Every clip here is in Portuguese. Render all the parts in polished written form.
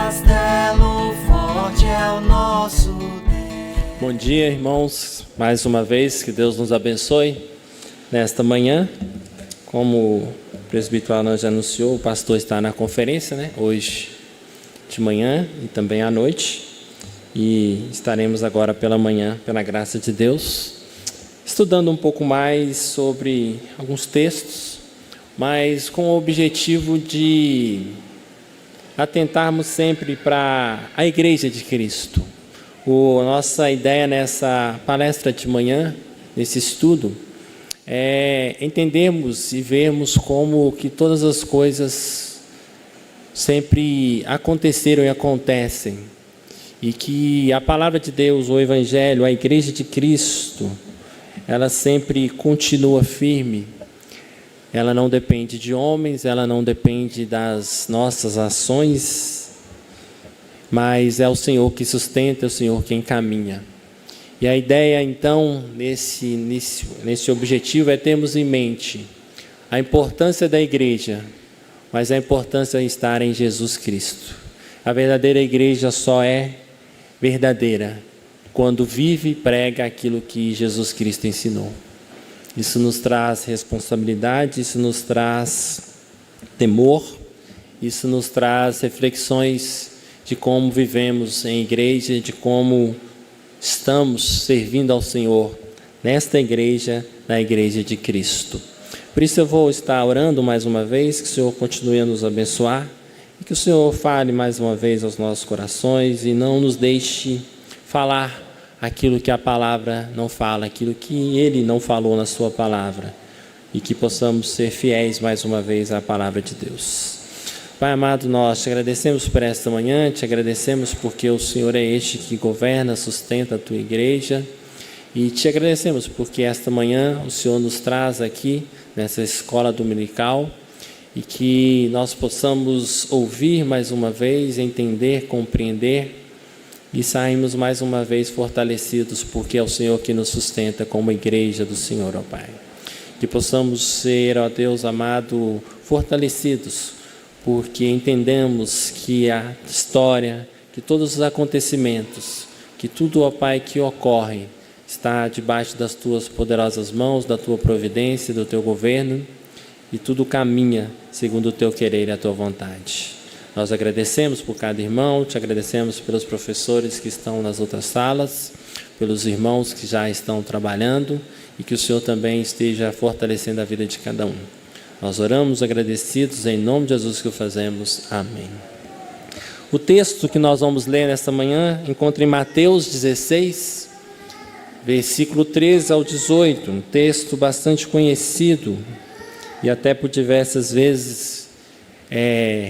castelo forte é o nosso Deus. Bom dia, irmãos. Mais uma vez, que Deus nos abençoe nesta manhã. Como o presbítero Alan já anunciou, o pastor está na conferência, hoje de manhã e também à noite. E estaremos agora pela manhã, pela graça de Deus, estudando um pouco mais sobre alguns textos, mas com o objetivo de atentarmos sempre para a Igreja de Cristo. Nossa ideia nessa palestra de manhã, nesse estudo, é entendermos e vermos como que todas as coisas sempre aconteceram e acontecem, e que a palavra de Deus, o Evangelho, a Igreja de Cristo, ela sempre continua firme. Ela não depende de homens, ela não depende das nossas ações, mas é o Senhor que sustenta, é o Senhor que encaminha. E a ideia, então, nesse objetivo, é termos em mente a importância da igreja, mas a importância de estar em Jesus Cristo. A verdadeira igreja só é verdadeira quando vive e prega aquilo que Jesus Cristo ensinou. Isso nos traz responsabilidade, isso nos traz temor, isso nos traz reflexões de como vivemos em igreja, de como estamos servindo ao Senhor nesta igreja, na Igreja de Cristo. Por isso eu vou estar orando mais uma vez, que o Senhor continue a nos abençoar e que o Senhor fale mais uma vez aos nossos corações e não nos deixe falar aquilo que a palavra não fala, aquilo que Ele não falou na sua palavra, e que possamos ser fiéis mais uma vez à palavra de Deus. Pai amado, nós te agradecemos por esta manhã, te agradecemos porque o Senhor é este que governa, sustenta a tua igreja, e te agradecemos porque esta manhã o Senhor nos traz aqui nessa escola dominical, e que nós possamos ouvir mais uma vez, entender, compreender, e saímos mais uma vez fortalecidos, porque é o Senhor que nos sustenta como igreja do Senhor, ó Pai. Que possamos ser, ó Deus amado, fortalecidos, porque entendemos que a história, que todos os acontecimentos, que tudo, ó Pai, que ocorre, está debaixo das Tuas poderosas mãos, da Tua providência, do Teu governo, e tudo caminha segundo o Teu querer e a Tua vontade. Nós agradecemos por cada irmão, te agradecemos pelos professores que estão nas outras salas, pelos irmãos que já estão trabalhando, e que o Senhor também esteja fortalecendo a vida de cada um. Nós oramos agradecidos, em nome de Jesus que o fazemos. Amém. O texto que nós vamos ler nesta manhã encontra em Mateus 16, versículo 13 ao 18, um texto bastante conhecido e até por diversas vezes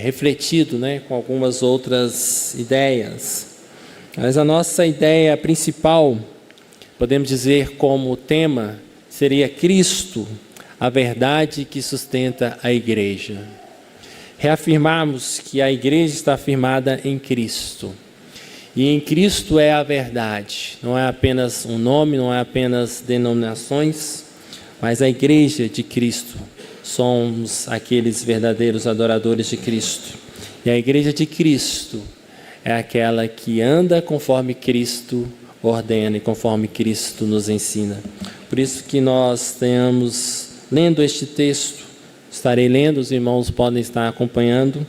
refletido, com algumas outras ideias. Mas a nossa ideia principal, podemos dizer como tema, seria Cristo, a verdade que sustenta a igreja. Reafirmarmos que a igreja está firmada em Cristo. E em Cristo é a verdade. Não é apenas um nome, não é apenas denominações, mas a igreja de Cristo. Somos aqueles verdadeiros adoradores de Cristo. E a igreja de Cristo é aquela que anda conforme Cristo ordena e conforme Cristo nos ensina. Por isso que nós tenhamos lendo este texto, estarei lendo, os irmãos podem estar acompanhando,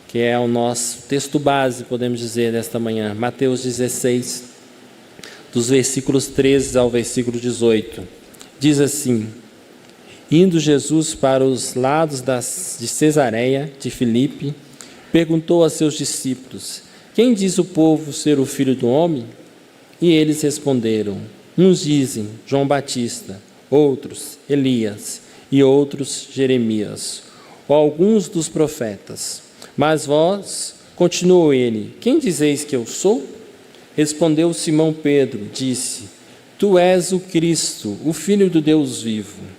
que é o nosso texto base, podemos dizer, desta manhã. Mateus 16, dos versículos 13 ao versículo 18. Diz assim: Indo Jesus para os lados de Cesareia de Filipe, perguntou a seus discípulos: Quem diz o povo ser o Filho do Homem? E eles responderam: Uns dizem João Batista, outros Elias, e outros Jeremias, ou alguns dos profetas. Mas vós, continuou ele, quem dizeis que eu sou? Respondeu Simão Pedro, disse: Tu és o Cristo, o Filho do Deus vivo.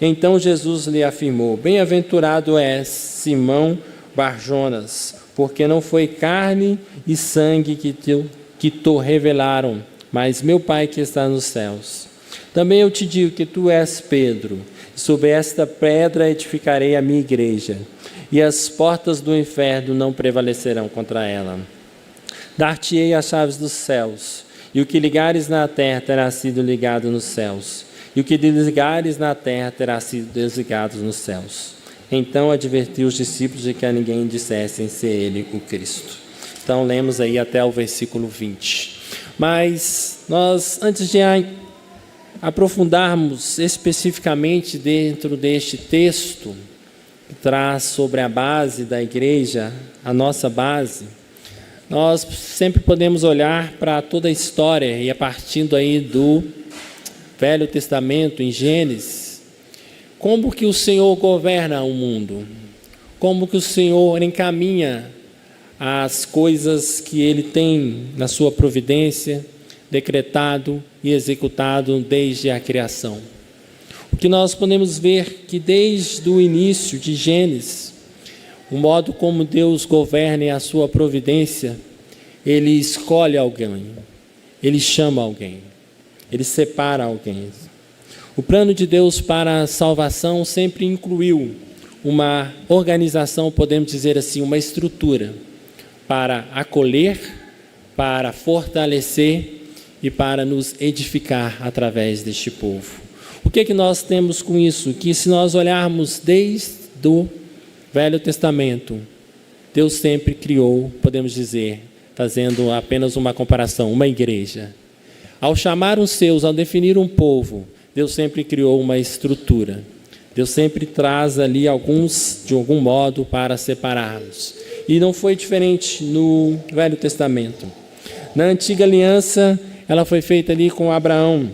Então Jesus lhe afirmou: Bem-aventurado és, Simão Barjonas, porque não foi carne e sangue que te revelaram, mas meu Pai que está nos céus. Também eu te digo que tu és Pedro, Sobre esta pedra edificarei a minha igreja, e as portas do inferno não prevalecerão contra ela. Dar-te-ei as chaves dos céus, e o que ligares na terra terá sido ligado nos céus, e o que desligares na terra terá sido desligado nos céus. Então advertiu os discípulos de que a ninguém dissessem ser ele o Cristo. Então lemos aí até o versículo 20. Mas nós, antes de aprofundarmos especificamente dentro deste texto, que traz sobre a base da igreja, a nossa base, nós sempre podemos olhar para toda a história, e a partir aí do Velho Testamento, em Gênesis, como que o Senhor governa o mundo, como que o Senhor encaminha as coisas que Ele tem na sua providência, decretado e executado desde a criação. O que nós podemos ver que desde o início de Gênesis, o modo como Deus governa e a sua providência, Ele escolhe alguém, Ele chama alguém, Ele separa alguém. O plano de Deus para a salvação sempre incluiu uma organização, podemos dizer assim, uma estrutura para acolher, para fortalecer e para nos edificar através deste povo. O que é que nós temos com isso? Que se nós olharmos desde o Velho Testamento, Deus sempre criou, podemos dizer, fazendo apenas uma comparação, uma igreja. Ao chamar os seus, ao definir um povo, Deus sempre criou uma estrutura. Deus sempre traz ali alguns, de algum modo, para separá-los. E não foi diferente no Velho Testamento. Na Antiga Aliança, ela foi feita ali com Abraão,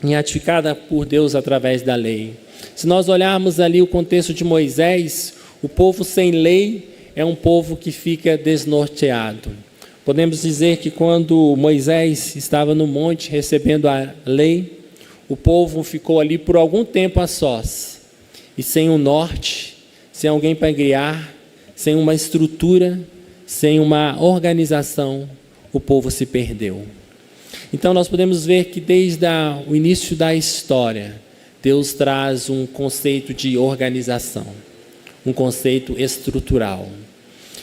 e ratificada por Deus através da lei. Se nós olharmos ali o contexto de Moisés, o povo sem lei é um povo que fica desnorteado. Podemos dizer que quando Moisés estava no monte recebendo a lei, o povo ficou ali por algum tempo a sós, e sem um norte, sem alguém para guiar, sem uma estrutura, sem uma organização, o povo se perdeu. Então nós podemos ver que desde o início da história, Deus traz um conceito de organização, um conceito estrutural.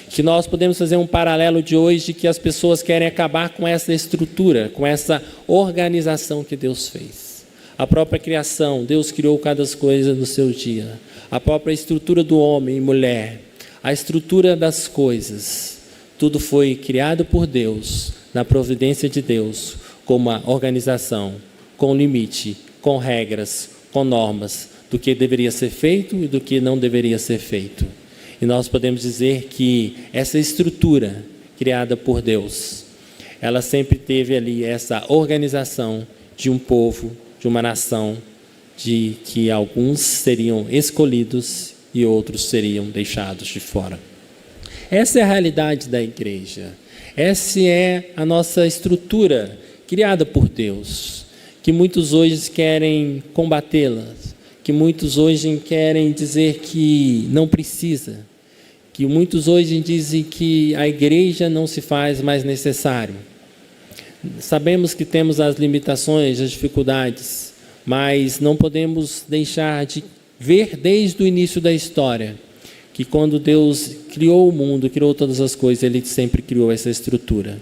Que nós podemos fazer um paralelo de hoje, que as pessoas querem acabar com essa estrutura, com essa organização que Deus fez. A própria criação, Deus criou cada coisa no seu dia. A própria estrutura do homem e mulher, a estrutura das coisas, tudo foi criado por Deus, na providência de Deus, com uma organização, com limite, com regras, com normas, do que deveria ser feito e do que não deveria ser feito. E nós podemos dizer que essa estrutura criada por Deus, ela sempre teve ali essa organização de um povo, de uma nação, de que alguns seriam escolhidos e outros seriam deixados de fora. Essa é a realidade da igreja. Essa é a nossa estrutura criada por Deus, que muitos hoje querem combatê-la, que muitos hoje querem dizer que não precisa, que muitos hoje dizem que a igreja não se faz mais necessário. Sabemos que temos as limitações, as dificuldades, mas não podemos deixar de ver desde o início da história que quando Deus criou o mundo, criou todas as coisas, Ele sempre criou essa estrutura.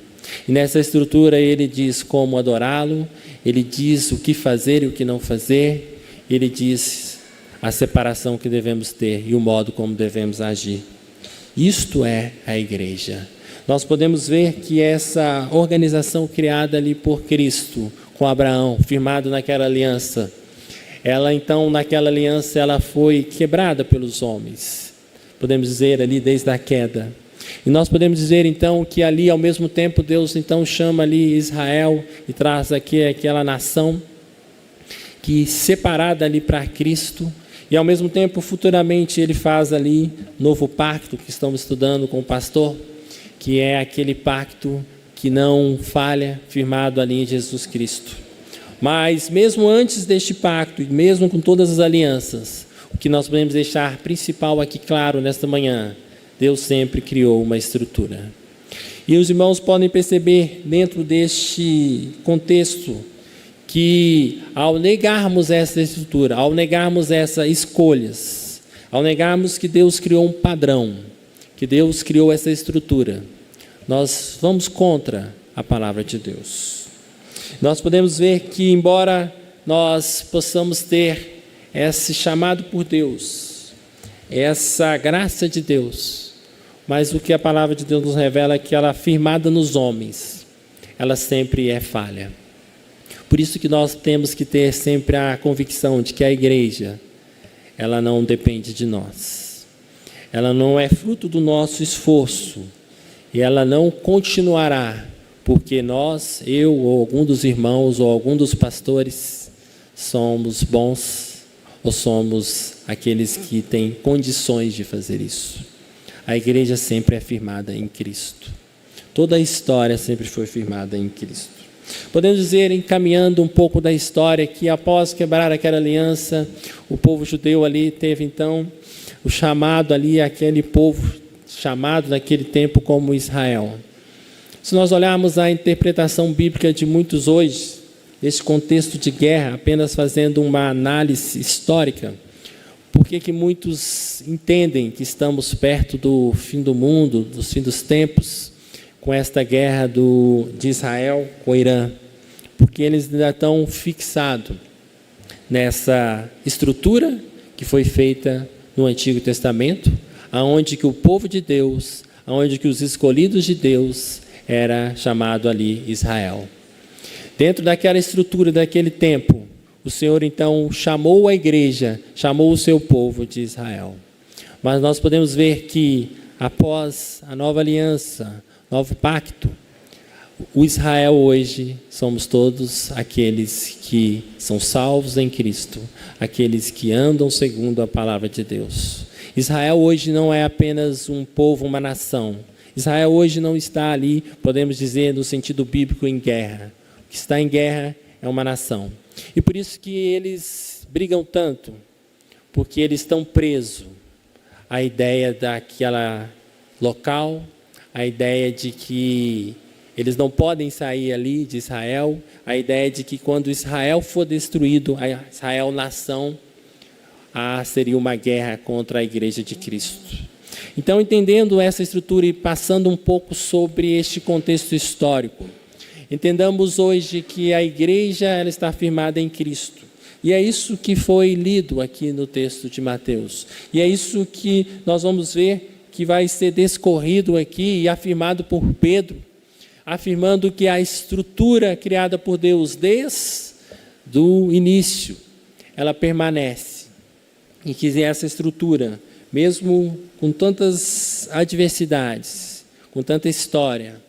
E nessa estrutura Ele diz como adorá-lo, Ele diz o que fazer e o que não fazer, Ele diz a separação que devemos ter e o modo como devemos agir. Isto é a igreja. Nós podemos ver que essa organização criada ali por Cristo, com Abraão, firmado naquela aliança, ela então, naquela aliança, ela foi quebrada pelos homens. Podemos dizer ali desde a queda. E nós podemos dizer então que ali, ao mesmo tempo, Deus então chama ali Israel e traz aqui aquela nação que separada ali para Cristo. E ao mesmo tempo, futuramente, Ele faz ali novo pacto que estamos estudando com o pastor, que é aquele pacto que não falha, firmado ali em Jesus Cristo. Mas mesmo antes deste pacto, e mesmo com todas as alianças, o que nós podemos deixar principal aqui claro nesta manhã, Deus sempre criou uma estrutura. E os irmãos podem perceber dentro deste contexto que ao negarmos essa estrutura, ao negarmos essas escolhas, ao negarmos que Deus criou um padrão, que Deus criou essa estrutura, nós vamos contra a palavra de Deus. Nós podemos ver que, embora nós possamos ter esse chamado por Deus, essa graça de Deus, mas o que a palavra de Deus nos revela é que ela, firmada nos homens, ela sempre é falha. Por isso que nós temos que ter sempre a convicção de que a igreja, ela não depende de nós. Ela não é fruto do nosso esforço. E ela não continuará, porque nós, eu ou algum dos irmãos ou algum dos pastores, somos bons ou somos aqueles que têm condições de fazer isso. A igreja sempre é firmada em Cristo. Toda a história sempre foi firmada em Cristo. Podemos dizer, encaminhando um pouco da história, que após quebrar aquela aliança, o povo judeu ali teve então o chamado ali, aquele povo chamado naquele tempo como Israel. Se nós olharmos a interpretação bíblica de muitos hoje, esse contexto de guerra, apenas fazendo uma análise histórica, por que muitos entendem que estamos perto do fim do mundo, do fim dos tempos, com esta guerra de Israel com o Irã? Porque eles ainda estão fixados nessa estrutura que foi feita no Antigo Testamento, aonde que o povo de Deus, aonde que os escolhidos de Deus era chamado ali Israel. Dentro daquela estrutura daquele tempo, o Senhor então chamou a igreja, chamou o seu povo de Israel. Mas nós podemos ver que após a nova aliança, novo pacto, o Israel hoje somos todos aqueles que são salvos em Cristo, aqueles que andam segundo a palavra de Deus. Israel hoje não é apenas um povo, uma nação. Israel hoje não está ali, podemos dizer, no sentido bíblico, em guerra. O que está em guerra é uma nação. E por isso que eles brigam tanto, porque eles estão presos à ideia daquela local, a ideia de que eles não podem sair ali de Israel, a ideia de que quando Israel for destruído, a Israel nação, seria uma guerra contra a igreja de Cristo. Então, entendendo essa estrutura e passando um pouco sobre este contexto histórico, entendamos hoje que a igreja ela está firmada em Cristo. E é isso que foi lido aqui no texto de Mateus. E é isso que nós vamos ver que vai ser discorrido aqui e afirmado por Pedro, afirmando que a estrutura criada por Deus desde o início, ela permanece. E que essa estrutura, mesmo com tantas adversidades, com tanta história,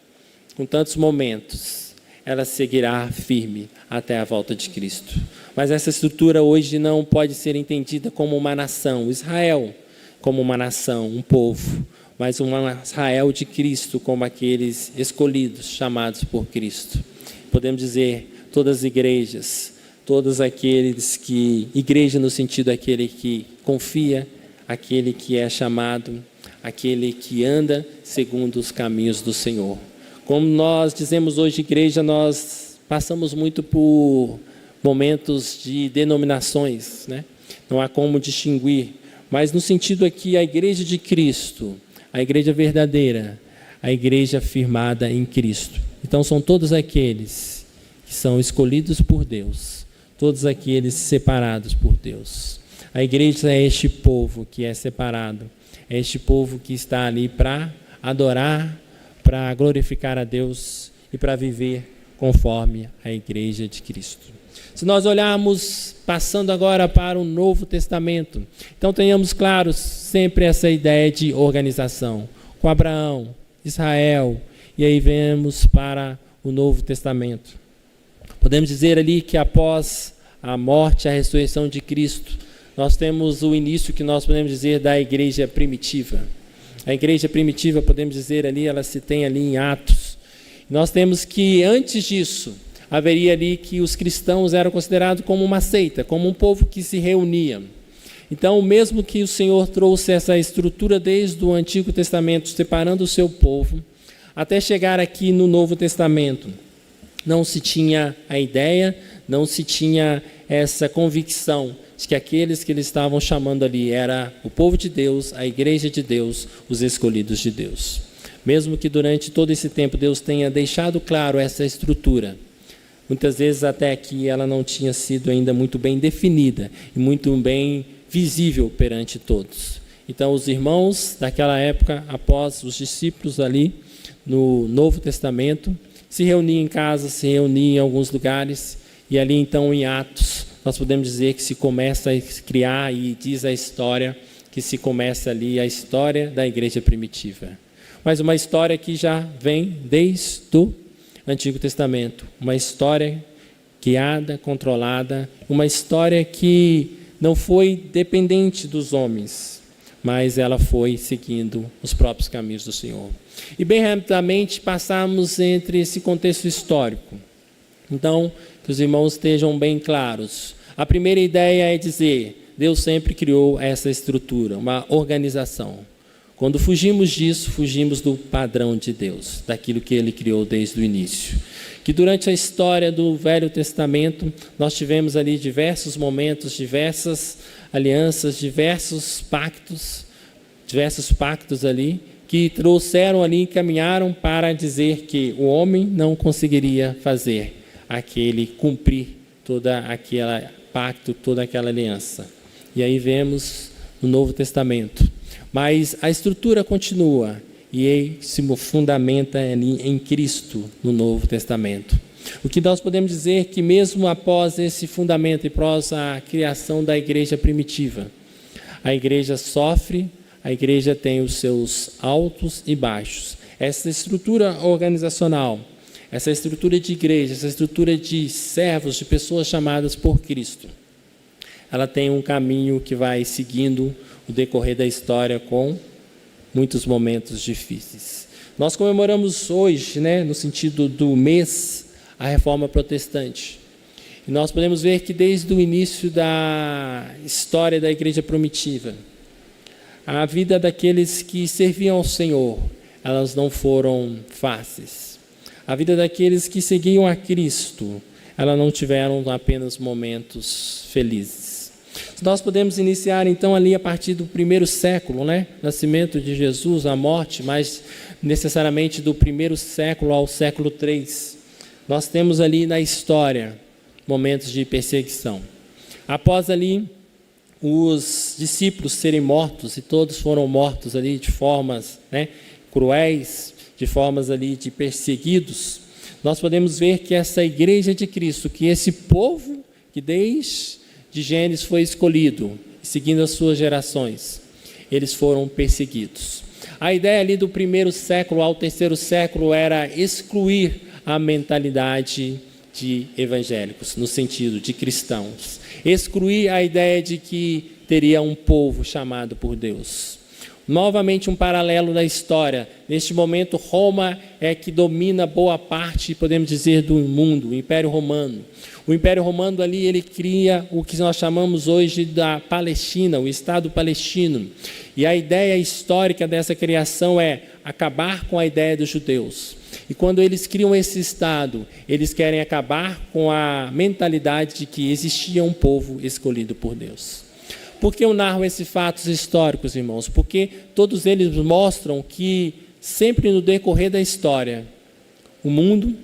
com tantos momentos, ela seguirá firme até a volta de Cristo. Mas essa estrutura hoje não pode ser entendida como uma nação, Israel, como uma nação, um povo, mas um Israel de Cristo, como aqueles escolhidos, chamados por Cristo. Podemos dizer, todas as igrejas, todos aqueles que, igreja no sentido aquele que confia, aquele que é chamado, aquele que anda segundo os caminhos do Senhor. Como nós dizemos hoje, igreja, nós passamos muito por momentos de denominações, né? Não há como distinguir, mas no sentido aqui, a igreja de Cristo, a igreja verdadeira, a igreja firmada em Cristo. Então são todos aqueles que são escolhidos por Deus, todos aqueles separados por Deus. A igreja é este povo que é separado, é este povo que está ali para adorar, para glorificar a Deus e para viver conforme a igreja de Cristo. Se nós olharmos, passando agora para o Novo Testamento, então tenhamos claro sempre essa ideia de organização, com Abraão, Israel, e aí vemos para o Novo Testamento. Podemos dizer ali que após a morte e a ressurreição de Cristo, nós temos o início que nós podemos dizer da igreja primitiva. A igreja primitiva, podemos dizer ali, ela se tem ali em Atos. Nós temos que antes disso, haveria ali que os cristãos eram considerados como uma seita, como um povo que se reunia. Então, mesmo que o Senhor trouxe essa estrutura desde o Antigo Testamento, separando o seu povo, até chegar aqui no Novo Testamento, não se tinha a ideia, não se tinha essa convicção de que aqueles que eles estavam chamando ali era o povo de Deus, a igreja de Deus, os escolhidos de Deus. Mesmo que durante todo esse tempo Deus tenha deixado claro essa estrutura, muitas vezes até aqui ela não tinha sido ainda muito bem definida e muito bem visível perante todos. Então os irmãos daquela época, após os discípulos ali no Novo Testamento, se reuniam em casa, se reuniam em alguns lugares, e ali então em Atos nós podemos dizer que se começa a criar, e diz a história, que se começa ali a história da igreja primitiva. Mas uma história que já vem desde o Antigo Testamento, uma história guiada, controlada, uma história que não foi dependente dos homens, mas ela foi seguindo os próprios caminhos do Senhor. E bem rapidamente passamos entre esse contexto histórico. Então, que os irmãos estejam bem claros. A primeira ideia é dizer, Deus sempre criou essa estrutura, uma organização. Quando fugimos disso, fugimos do padrão de Deus, daquilo que Ele criou desde o início. Que durante a história do Velho Testamento, nós tivemos ali diversos momentos, diversas alianças, diversos pactos ali, que trouxeram ali, encaminharam para dizer que o homem não conseguiria fazer cumprir toda aquela pacto, toda aquela aliança. E aí vemos no Novo Testamento. Mas a estrutura continua e se fundamenta ali em Cristo no Novo Testamento. O que nós podemos dizer que mesmo após esse fundamento e após a criação da igreja primitiva, a igreja sofre, a igreja tem os seus altos e baixos. Essa estrutura organizacional, essa estrutura de igreja, essa estrutura de servos, de pessoas chamadas por Cristo, ela tem um caminho que vai seguindo o decorrer da história com muitos momentos difíceis. Nós comemoramos hoje, no sentido do mês, a Reforma Protestante. E nós podemos ver que desde o início da história da igreja primitiva, a vida daqueles que serviam ao Senhor, elas não foram fáceis. A vida daqueles que seguiam a Cristo, elas não tiveram apenas momentos felizes. Nós podemos iniciar então ali a partir do primeiro século, nascimento de Jesus, a morte, mas necessariamente do primeiro século ao século 3. Nós temos ali na história momentos de perseguição. Após ali os discípulos serem mortos, e todos foram mortos ali de formas cruéis, de formas ali de perseguidos, nós podemos ver que essa igreja de Cristo, que esse povo que desde Gênesis foi escolhido, seguindo as suas gerações, eles foram perseguidos. A ideia ali do primeiro século ao terceiro século era excluir a mentalidade de evangélicos, no sentido de cristãos. Excluir a ideia de que teria um povo chamado por Deus. Novamente um paralelo da história. Neste momento, Roma é que domina boa parte, podemos dizer, do mundo, o Império Romano. O Império Romano ali, ele cria o que nós chamamos hoje da Palestina, o Estado palestino. E a ideia histórica dessa criação é acabar com a ideia dos judeus. E quando eles criam esse Estado, eles querem acabar com a mentalidade de que existia um povo escolhido por Deus. Por que eu narro esses fatos históricos, irmãos? Porque todos eles mostram que sempre no decorrer da história, o mundo,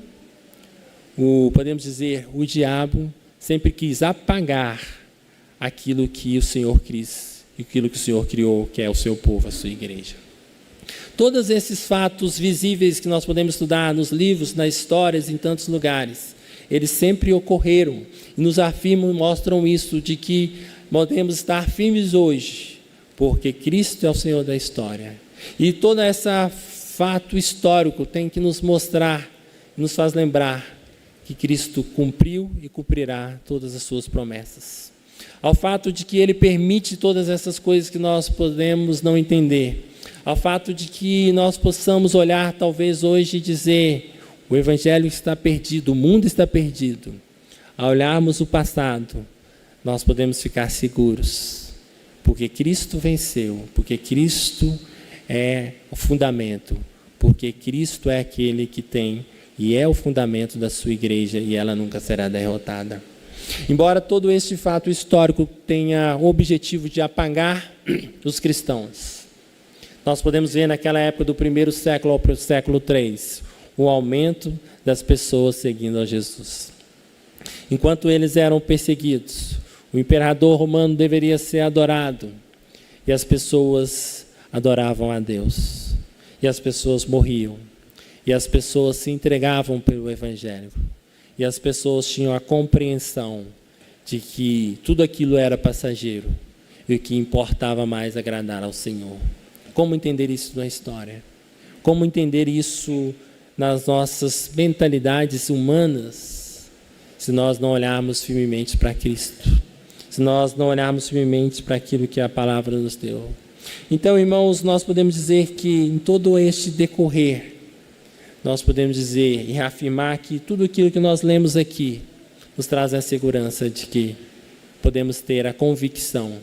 podemos dizer, o diabo, sempre quis apagar aquilo que o Senhor quis e aquilo que o Senhor criou, que é o seu povo, a sua igreja. Todos esses fatos visíveis que nós podemos estudar nos livros, nas histórias, em tantos lugares, eles sempre ocorreram e nos afirmam, mostram isso, de que podemos estar firmes hoje, porque Cristo é o Senhor da história. E todo esse fato histórico tem que nos mostrar, nos faz lembrar que Cristo cumpriu e cumprirá todas as suas promessas. Ao fato de que Ele permite todas essas coisas que nós podemos não entender, ao fato de que nós possamos olhar talvez hoje e dizer, o Evangelho está perdido, o mundo está perdido. Ao olharmos o passado, nós podemos ficar seguros, porque Cristo venceu, porque Cristo é o fundamento, porque Cristo é aquele que tem e é o fundamento da sua igreja e ela nunca será derrotada. Embora todo este fato histórico tenha o objetivo de apagar os cristãos, nós podemos ver naquela época do primeiro século ao século III, o aumento das pessoas seguindo a Jesus. Enquanto eles eram perseguidos, o imperador romano deveria ser adorado, e as pessoas adoravam a Deus, e as pessoas morriam, e as pessoas se entregavam pelo Evangelho, e as pessoas tinham a compreensão de que tudo aquilo era passageiro, e o que importava mais agradar ao Senhor. Como entender isso na história? Como entender isso nas nossas mentalidades humanas, se nós não olharmos firmemente para Cristo, se nós não olharmos firmemente para aquilo que a palavra nos deu? Então, irmãos, nós podemos dizer que em todo este decorrer, nós podemos dizer e reafirmar que tudo aquilo que nós lemos aqui nos traz a segurança de que podemos ter a convicção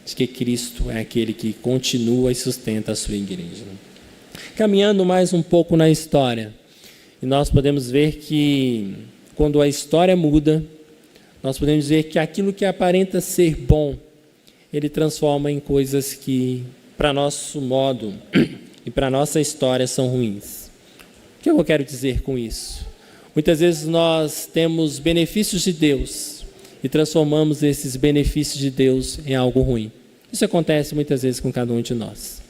de que Cristo é aquele que continua e sustenta a sua igreja. Caminhando mais um pouco na história, e nós podemos ver que quando a história muda, nós podemos dizer que aquilo que aparenta ser bom, ele transforma em coisas que, para nosso modo e para nossa história, são ruins. O que eu quero dizer com isso? Muitas vezes nós temos benefícios de Deus e transformamos esses benefícios de Deus em algo ruim. Isso acontece muitas vezes com cada um de nós.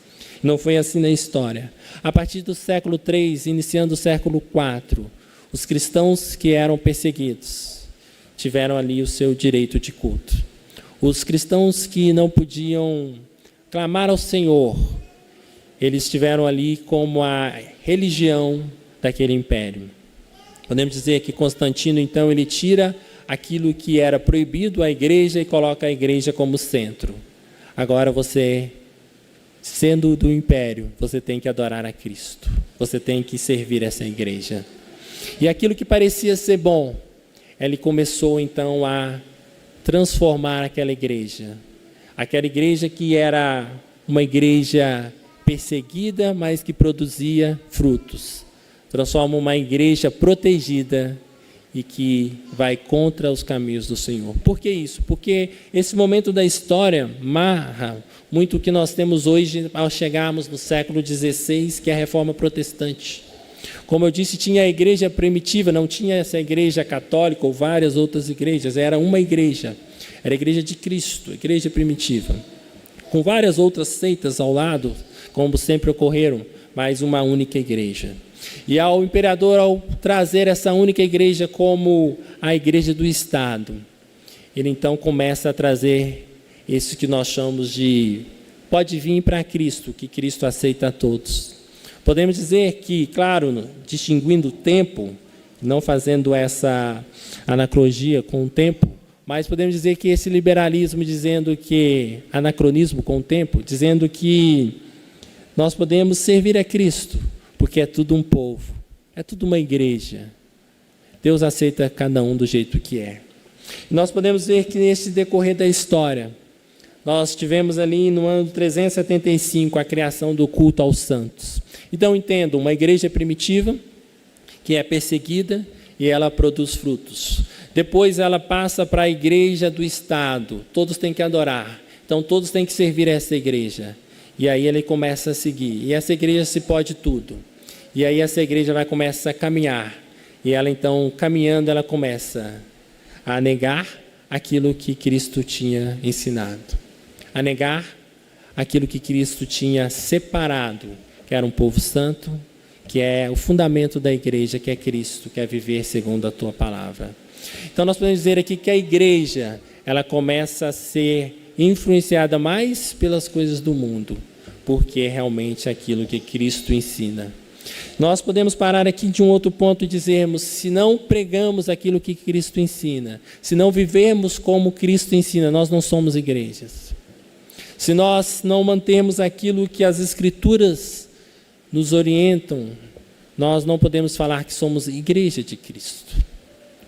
Não foi assim na história. A partir do século III, iniciando o século IV, os cristãos que eram perseguidos tiveram ali o seu direito de culto. Os cristãos que não podiam clamar ao Senhor, eles tiveram ali como a religião daquele império. Podemos dizer que Constantino, então, ele tira aquilo que era proibido à igreja e coloca a igreja como centro. Agora você, sendo do império, você tem que adorar a Cristo. Você tem que servir essa igreja. E aquilo que parecia ser bom, ele começou então a transformar aquela igreja. Aquela igreja que era uma igreja perseguida, mas que produzia frutos. Transforma uma igreja protegida e que vai contra os caminhos do Senhor. Por que isso? Porque esse momento da história marca muito o que nós temos hoje ao chegarmos no século XVI, que é a Reforma Protestante. Como eu disse, tinha a igreja primitiva, não tinha essa igreja católica ou várias outras igrejas, era uma igreja, era a igreja de Cristo, a igreja primitiva, com várias outras seitas ao lado, como sempre ocorreram, mas uma única igreja. E ao imperador, ao trazer essa única igreja como a igreja do Estado, ele então começa a trazer isso que nós chamamos de pode vir para Cristo, que Cristo aceita a todos. Podemos dizer que, claro, distinguindo o tempo, não fazendo essa anacronia com o tempo, mas podemos dizer que esse liberalismo dizendo que, anacronismo com o tempo, dizendo que nós podemos servir a Cristo, porque é tudo um povo, é tudo uma igreja. Deus aceita cada um do jeito que é. E nós podemos ver que nesse decorrer da história, nós tivemos ali no ano 375 a criação do culto aos santos. Então entendam, uma igreja primitiva que é perseguida e ela produz frutos. Depois ela passa para a igreja do Estado, todos têm que adorar, então todos têm que servir a essa igreja. E aí ele começa a seguir, e essa igreja se pode tudo. E aí essa igreja vai começar a caminhar, e ela então, caminhando, ela começa a negar aquilo que Cristo tinha ensinado, a negar aquilo que Cristo tinha separado, que era um povo santo, que é o fundamento da igreja, que é Cristo, que é viver segundo a tua palavra. Então nós podemos dizer aqui que a igreja, ela começa a ser influenciada mais pelas coisas do mundo, porque é realmente aquilo que Cristo ensina. Nós podemos parar aqui de um outro ponto e dizermos, se não pregamos aquilo que Cristo ensina, se não vivemos como Cristo ensina, nós não somos igrejas. Se nós não mantemos aquilo que as Escrituras nos orientam, nós não podemos falar que somos igreja de Cristo.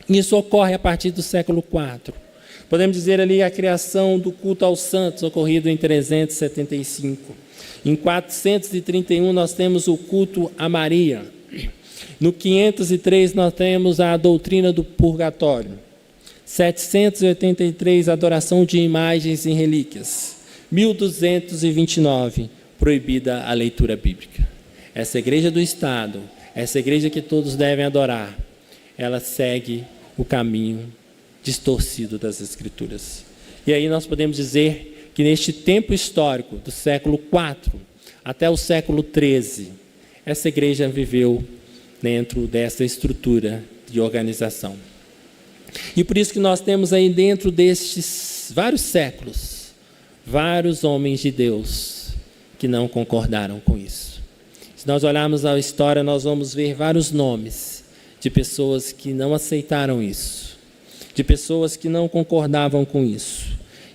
Isso ocorre a partir do século IV. Podemos dizer ali a criação do culto aos santos, ocorrido em 375. Em 431 nós temos o culto a Maria. No 503 nós temos a doutrina do purgatório. 783, adoração de imagens e relíquias. 1229, proibida a leitura bíblica. Essa igreja do Estado, essa igreja que todos devem adorar, ela segue o caminho distorcido das Escrituras. E aí nós podemos dizer que neste tempo histórico, do século IV até o século XIII, essa igreja viveu dentro dessa estrutura de organização. E por isso que nós temos aí dentro destes vários séculos, vários homens de Deus que não concordaram com isso. Se nós olharmos a história, nós vamos ver vários nomes de pessoas que não aceitaram isso, de pessoas que não concordavam com isso.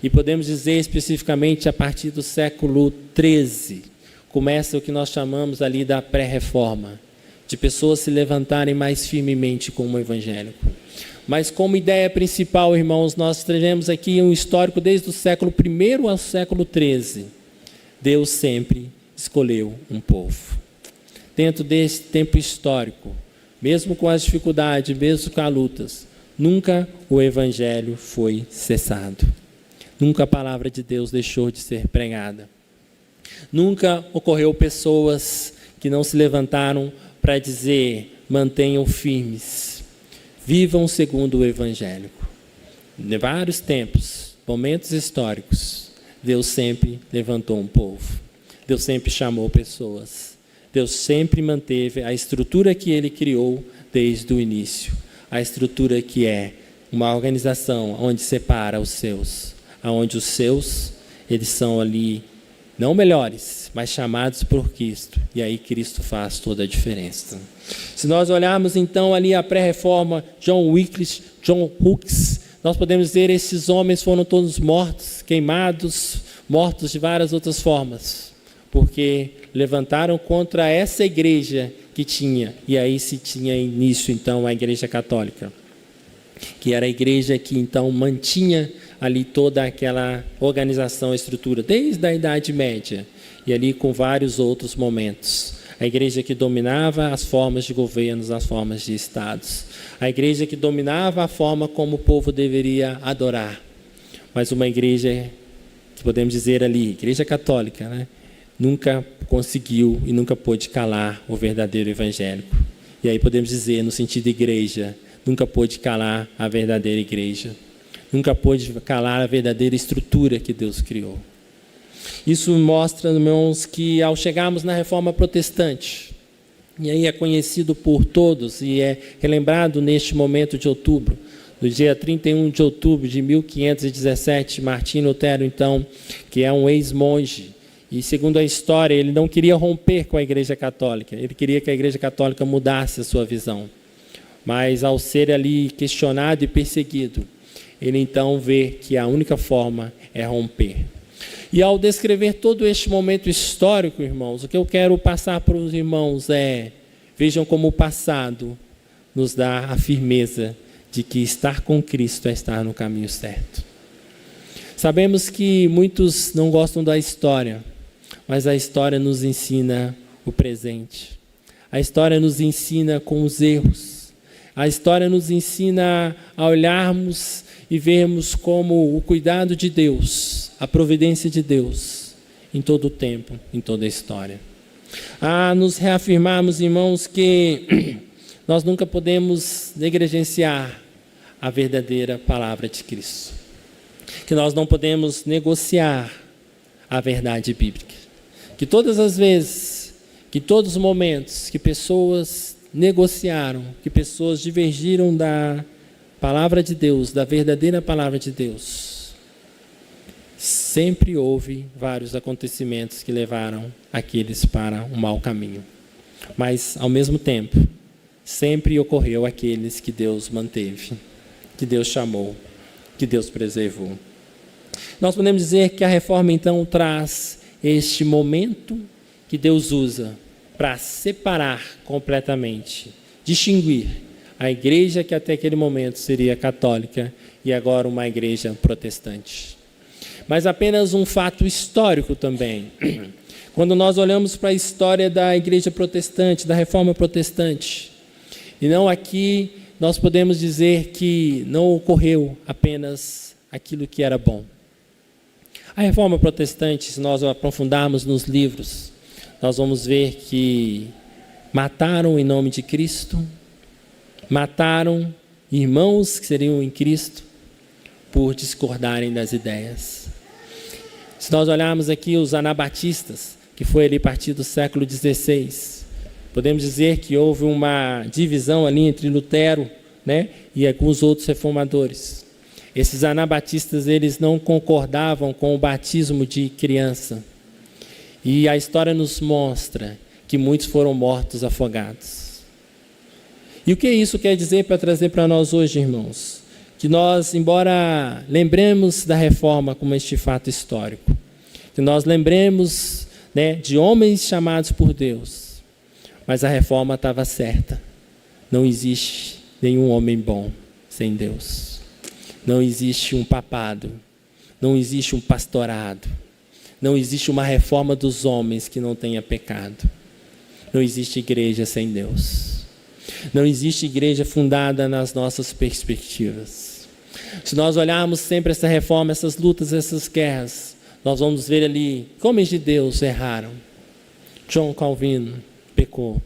E podemos dizer especificamente a partir do século XIII, começa o que nós chamamos ali da pré-reforma, de pessoas se levantarem mais firmemente como evangélico. Mas como ideia principal, irmãos, nós trazemos aqui um histórico desde o século I ao século XIII. Deus sempre escolheu um povo. Dentro desse tempo histórico, mesmo com as dificuldades, mesmo com as lutas, nunca o evangelho foi cessado. Nunca a palavra de Deus deixou de ser pregada. Nunca ocorreu pessoas que não se levantaram para dizer: mantenham firmes, vivam segundo o evangelho. De vários tempos, momentos históricos, Deus sempre levantou um povo. Deus sempre chamou pessoas. Deus sempre manteve a estrutura que Ele criou desde o início. A estrutura que é uma organização onde separa os seus, onde os seus, eles são ali não melhores, mas chamados por Cristo. E aí Cristo faz toda a diferença. Se nós olharmos então ali a pré-reforma, John Wycliffe, John Hus, nós podemos dizer que esses homens foram todos mortos, queimados, mortos de várias outras formas, porque levantaram contra essa igreja que tinha, e aí se tinha início então a igreja católica, que era a igreja que então mantinha ali toda aquela organização, estrutura, desde a Idade Média, e ali com vários outros momentos. A igreja que dominava as formas de governos, as formas de estados. A igreja que dominava a forma como o povo deveria adorar. Mas uma igreja, que podemos dizer ali, igreja católica, né? Nunca conseguiu e nunca pôde calar o verdadeiro evangélico. E aí podemos dizer, no sentido igreja, nunca pôde calar a verdadeira igreja. Nunca pôde calar a verdadeira estrutura que Deus criou. Isso mostra, irmãos, que ao chegarmos na Reforma Protestante, e aí é conhecido por todos e é relembrado neste momento de outubro, no dia 31 de outubro de 1517, Martinho Lutero, então, que é um ex-monge, e segundo a história, ele não queria romper com a Igreja Católica, ele queria que a Igreja Católica mudasse a sua visão. Mas ao ser ali questionado e perseguido, ele então vê que a única forma é romper. E ao descrever todo este momento histórico, irmãos, o que eu quero passar para os irmãos é: vejam como o passado nos dá a firmeza de que estar com Cristo é estar no caminho certo. Sabemos que muitos não gostam da história, mas a história nos ensina o presente. A história nos ensina com os erros. A história nos ensina a olharmos e vermos como o cuidado de Deus, a providência de Deus, em todo o tempo, em toda a história. A nos reafirmarmos, irmãos, que nós nunca podemos negligenciar a verdadeira palavra de Cristo. Que nós não podemos negociar a verdade bíblica. Que todas as vezes, que todos os momentos que pessoas negociaram, que pessoas divergiram da palavra de Deus, da verdadeira palavra de Deus, sempre houve vários acontecimentos que levaram aqueles para um mau caminho. Mas, ao mesmo tempo, sempre ocorreu aqueles que Deus manteve, que Deus chamou, que Deus preservou. Nós podemos dizer que a reforma, então, traz este momento que Deus usa para separar completamente, distinguir a igreja que até aquele momento seria católica e agora uma igreja protestante. Mas apenas um fato histórico também. Quando nós olhamos para a história da igreja protestante, da reforma protestante, e não aqui nós podemos dizer que não ocorreu apenas aquilo que era bom. A reforma protestante, se nós aprofundarmos nos livros, nós vamos ver que mataram em nome de Cristo, mataram irmãos que seriam em Cristo por discordarem das ideias. Se nós olharmos aqui os anabatistas, que foi ali a partir do século XVI, podemos dizer que houve uma divisão ali entre Lutero, né, e alguns outros reformadores. Esses anabatistas, eles não concordavam com o batismo de criança. E a história nos mostra que muitos foram mortos afogados. E o que isso quer dizer para trazer para nós hoje, irmãos? Que nós, embora lembremos da reforma como este fato histórico, que nós lembremos, né, de homens chamados por Deus, mas a reforma estava certa. Não existe nenhum homem bom sem Deus. Não existe um papado, não existe um pastorado, não existe uma reforma dos homens que não tenha pecado. Não existe igreja sem Deus. Não existe igreja fundada nas nossas perspectivas. Se nós olharmos sempre essa reforma, essas lutas, essas guerras, nós vamos ver ali que homens de Deus erraram. João Calvino pecou.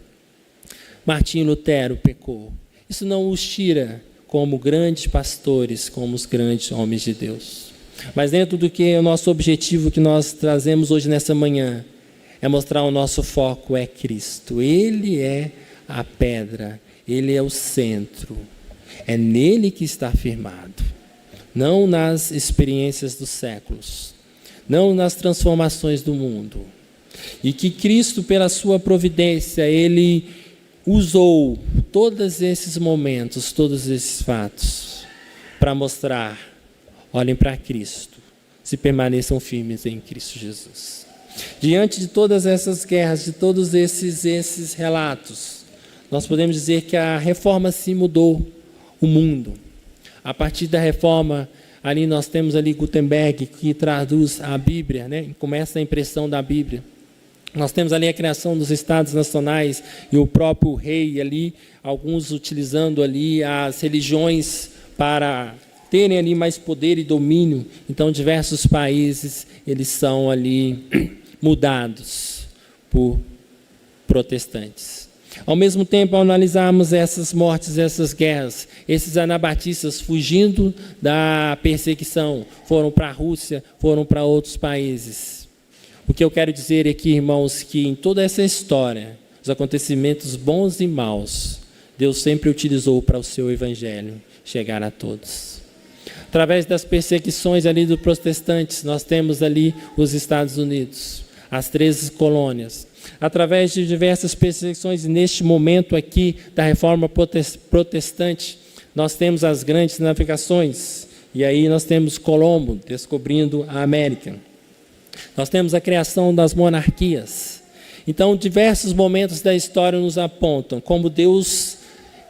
Martinho Lutero pecou. Isso não os tira como grandes pastores, como os grandes homens de Deus. Mas dentro do que é o nosso objetivo que nós trazemos hoje nessa manhã, é mostrar o nosso foco é Cristo. Ele é a pedra, Ele é o centro. É nele que está firmado. Não nas experiências dos séculos, não nas transformações do mundo. E que Cristo, pela sua providência, Ele usou todos esses momentos, todos esses fatos, para mostrar, olhem para Cristo, se permaneçam firmes em Cristo Jesus. Diante de todas essas guerras, de todos esses relatos, nós podemos dizer que a reforma sim mudou o mundo. A partir da reforma, ali nós temos ali Gutenberg, que traduz a Bíblia, né? Começa a impressão da Bíblia. Nós temos ali a criação dos estados nacionais e o próprio rei ali, alguns utilizando ali as religiões para terem ali mais poder e domínio. Então, diversos países, eles são ali mudados por protestantes. Ao mesmo tempo, ao analisarmos essas mortes, essas guerras, esses anabatistas fugindo da perseguição, foram para a Rússia, foram para outros países. O que eu quero dizer aqui, irmãos, que em toda essa história, os acontecimentos bons e maus, Deus sempre utilizou para o seu evangelho chegar a todos. Através das perseguições ali dos protestantes, nós temos ali os Estados Unidos, as 13 colônias. Através de diversas perseguições, neste momento aqui da reforma protestante, nós temos as grandes navegações. E aí nós temos Colombo descobrindo a América. Nós temos a criação das monarquias. Então, diversos momentos da história nos apontam como Deus,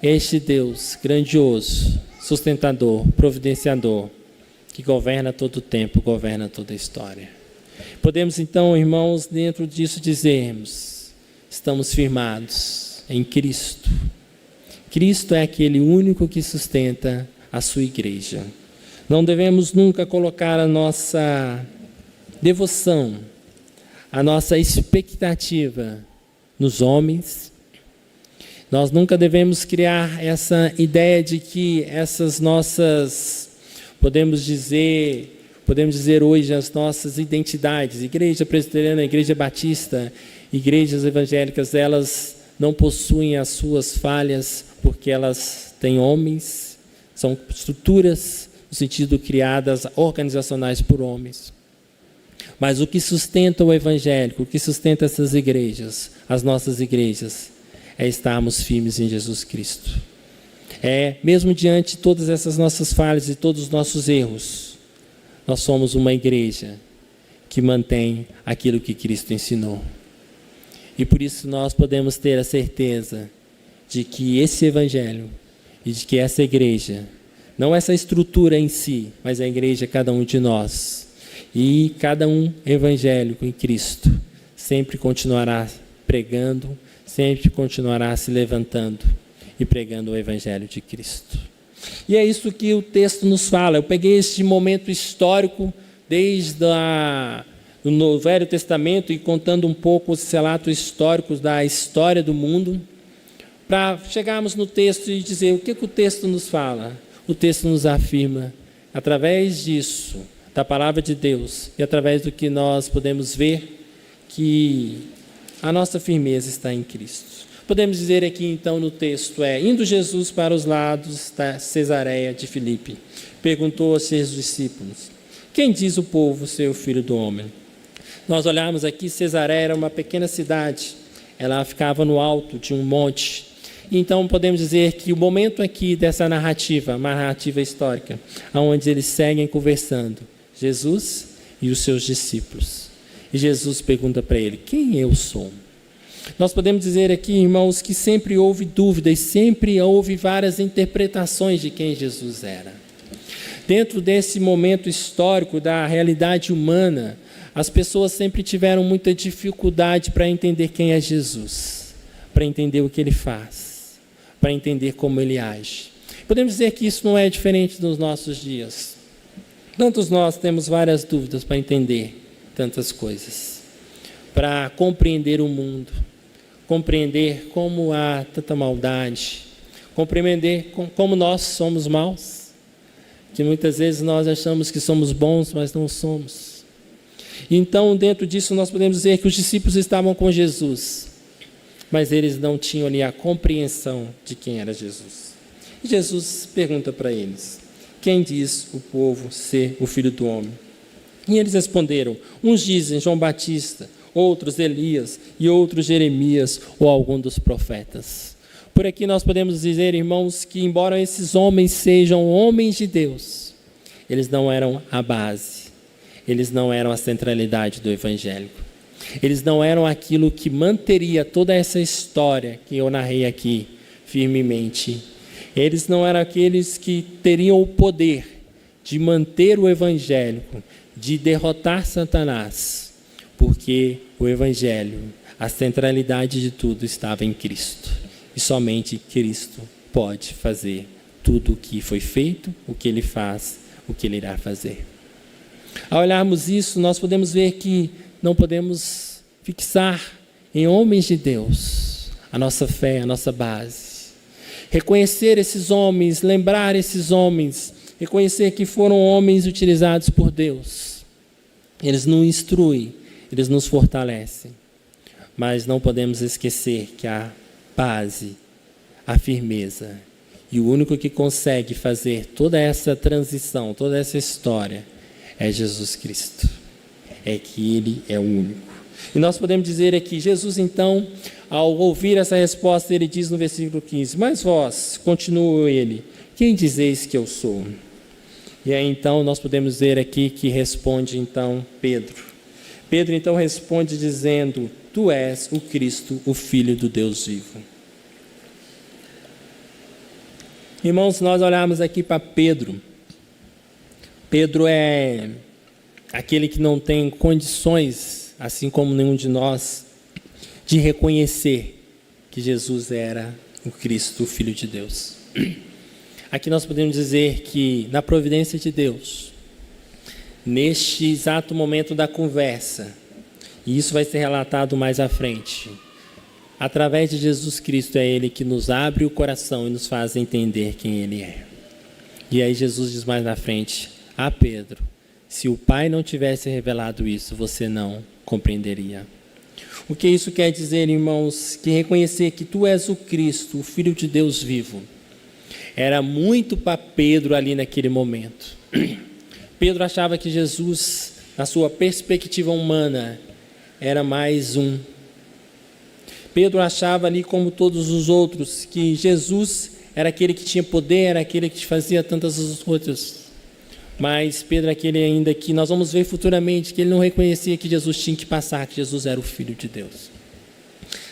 este Deus grandioso, sustentador, providenciador, que governa todo o tempo, governa toda a história. Podemos então, irmãos, dentro disso dizermos, estamos firmados em Cristo. Cristo é aquele único que sustenta a sua igreja. Não devemos nunca colocar a nossa devoção, a nossa expectativa nos homens. Nós nunca devemos criar essa ideia de que essas nossas, podemos dizer hoje as nossas identidades, igreja presbiteriana, igreja batista, igrejas evangélicas, elas não possuem as suas falhas porque elas têm homens, são estruturas no sentido criadas organizacionais por homens. Mas o que sustenta o evangélico, o que sustenta essas igrejas, as nossas igrejas, é estarmos firmes em Jesus Cristo. Mesmo diante de todas essas nossas falhas e todos os nossos erros, nós somos uma igreja que mantém aquilo que Cristo ensinou. E por isso nós podemos ter a certeza de que esse evangelho e de que essa igreja, não essa estrutura em si, mas a igreja, cada um de nós, e cada um evangélico em Cristo, sempre continuará pregando, sempre continuará se levantando e pregando o Evangelho de Cristo. E é isso que o texto nos fala. Eu peguei este momento histórico desde no Velho Testamento e contando um pouco os relatos históricos da história do mundo, para chegarmos no texto e dizer o que o texto nos fala. O texto nos afirma, através disso, da palavra de Deus, e através do que nós podemos ver, que a nossa firmeza está em Cristo. Podemos dizer aqui então no texto, indo Jesus para os lados da Cesareia de Filipe, perguntou aos seus discípulos: quem diz o povo ser o Filho do Homem? Nós olharmos aqui, Cesareia era uma pequena cidade, ela ficava no alto de um monte. Então podemos dizer que o momento aqui dessa narrativa, uma narrativa histórica, onde eles seguem conversando, Jesus e os seus discípulos. E Jesus pergunta para ele: quem eu sou? Nós podemos dizer aqui, irmãos, que sempre houve dúvidas, sempre houve várias interpretações de quem Jesus era. Dentro desse momento histórico da realidade humana, as pessoas sempre tiveram muita dificuldade para entender quem é Jesus, para entender o que ele faz, para entender como ele age. Podemos dizer que isso não é diferente nos nossos dias. Tantos nós temos várias dúvidas para entender tantas coisas, para compreender o mundo, compreender como há tanta maldade, compreender como nós somos maus, que muitas vezes nós achamos que somos bons, mas não somos. Então, dentro disso, nós podemos dizer que os discípulos estavam com Jesus, mas eles não tinham ali a compreensão de quem era Jesus. E Jesus pergunta para eles: quem diz o povo ser o Filho do Homem? E eles responderam: uns dizem João Batista, outros Elias e outros Jeremias ou algum dos profetas. Por aqui nós podemos dizer, irmãos, que embora esses homens sejam homens de Deus, eles não eram a base, eles não eram a centralidade do Evangelho. Eles não eram aquilo que manteria toda essa história que eu narrei aqui firmemente. Eles não eram aqueles que teriam o poder de manter o Evangelho, de derrotar Satanás, porque o Evangelho, a centralidade de tudo estava em Cristo. E somente Cristo pode fazer tudo o que foi feito, o que Ele faz, o que Ele irá fazer. Ao olharmos isso, nós podemos ver que não podemos fixar em homens de Deus a nossa fé, a nossa base. Reconhecer esses homens, lembrar esses homens, reconhecer que foram homens utilizados por Deus. Eles nos instruem, eles nos fortalecem, mas não podemos esquecer que a base, a firmeza, e o único que consegue fazer toda essa transição, toda essa história, é Jesus Cristo. É que Ele é o único. E nós podemos dizer aqui, Jesus então, ao ouvir essa resposta, ele diz no versículo 15, mas vós, continua ele, quem dizeis que eu sou? E aí então nós podemos dizer aqui que responde então Pedro. Pedro então responde dizendo: tu és o Cristo, o Filho do Deus vivo. Irmãos, se nós olharmos aqui para Pedro, Pedro é aquele que não tem condições, assim como nenhum de nós, de reconhecer que Jesus era o Cristo, o Filho de Deus. Aqui nós podemos dizer que, na providência de Deus, neste exato momento da conversa, e isso vai ser relatado mais à frente, através de Jesus Cristo é Ele que nos abre o coração e nos faz entender quem Ele é. E aí Jesus diz mais na frente: ah, Pedro, se o Pai não tivesse revelado isso, você não compreenderia. O que isso quer dizer, irmãos? Que reconhecer que tu és o Cristo, o Filho de Deus vivo, era muito para Pedro ali naquele momento. Pedro achava que Jesus, na sua perspectiva humana, era mais um. Pedro achava ali, como todos os outros, que Jesus era aquele que tinha poder, era aquele que fazia tantas outras. Mas Pedro, aquele ainda que nós vamos ver futuramente, que ele não reconhecia que Jesus tinha que passar, que Jesus era o Filho de Deus.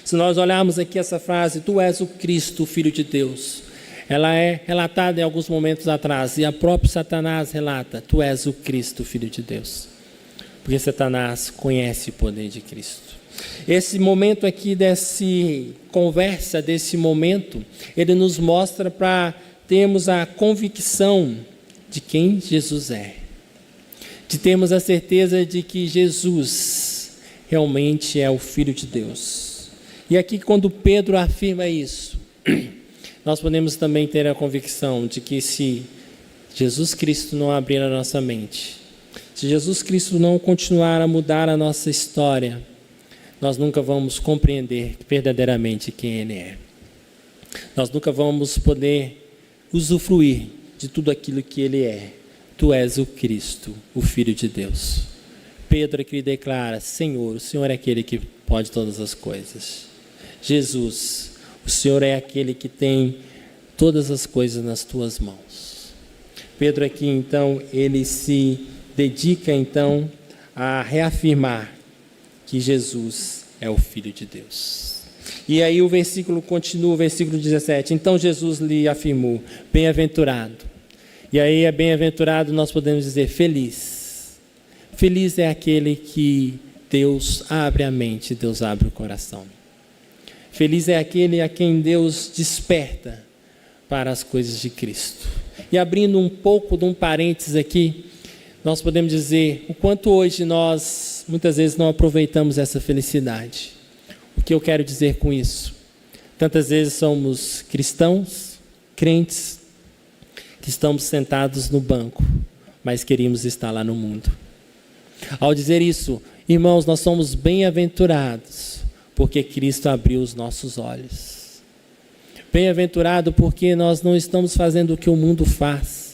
Se nós olharmos aqui essa frase, tu és o Cristo, o Filho de Deus, ela é relatada em alguns momentos atrás, e a própria Satanás relata, tu és o Cristo, o Filho de Deus. porque Satanás conhece o poder de Cristo. Esse momento aqui, desse momento, ele nos mostra para termos a convicção de quem Jesus é, de termos a certeza de que Jesus realmente é o Filho de Deus. E aqui, quando Pedro afirma isso, nós podemos também ter a convicção de que se Jesus Cristo não abrir a nossa mente, se Jesus Cristo não continuar a mudar a nossa história, nós nunca vamos compreender verdadeiramente quem Ele é. Nós nunca vamos poder usufruir de tudo aquilo que Ele é. Tu és o Cristo, o Filho de Deus. Pedro aqui declara: Senhor, o Senhor é aquele que pode todas as coisas. Jesus, o Senhor é aquele que tem todas as coisas nas tuas mãos. Pedro aqui, então, ele se dedica, então, a reafirmar que Jesus é o Filho de Deus. E aí o versículo continua, o versículo 17. Então Jesus lhe afirmou: bem-aventurado. E aí é bem-aventurado, nós podemos dizer feliz. Feliz é aquele que Deus abre a mente, Deus abre o coração. Feliz é aquele a quem Deus desperta para as coisas de Cristo. E abrindo um pouco de um parênteses aqui, nós podemos dizer o quanto hoje nós, muitas vezes, não aproveitamos essa felicidade. O que eu quero dizer com isso? Tantas vezes somos cristãos, crentes, que estamos sentados no banco, mas queríamos estar lá no mundo. Ao dizer isso, irmãos, nós somos bem-aventurados, porque Cristo abriu os nossos olhos. Bem-aventurado porque nós não estamos fazendo o que o mundo faz.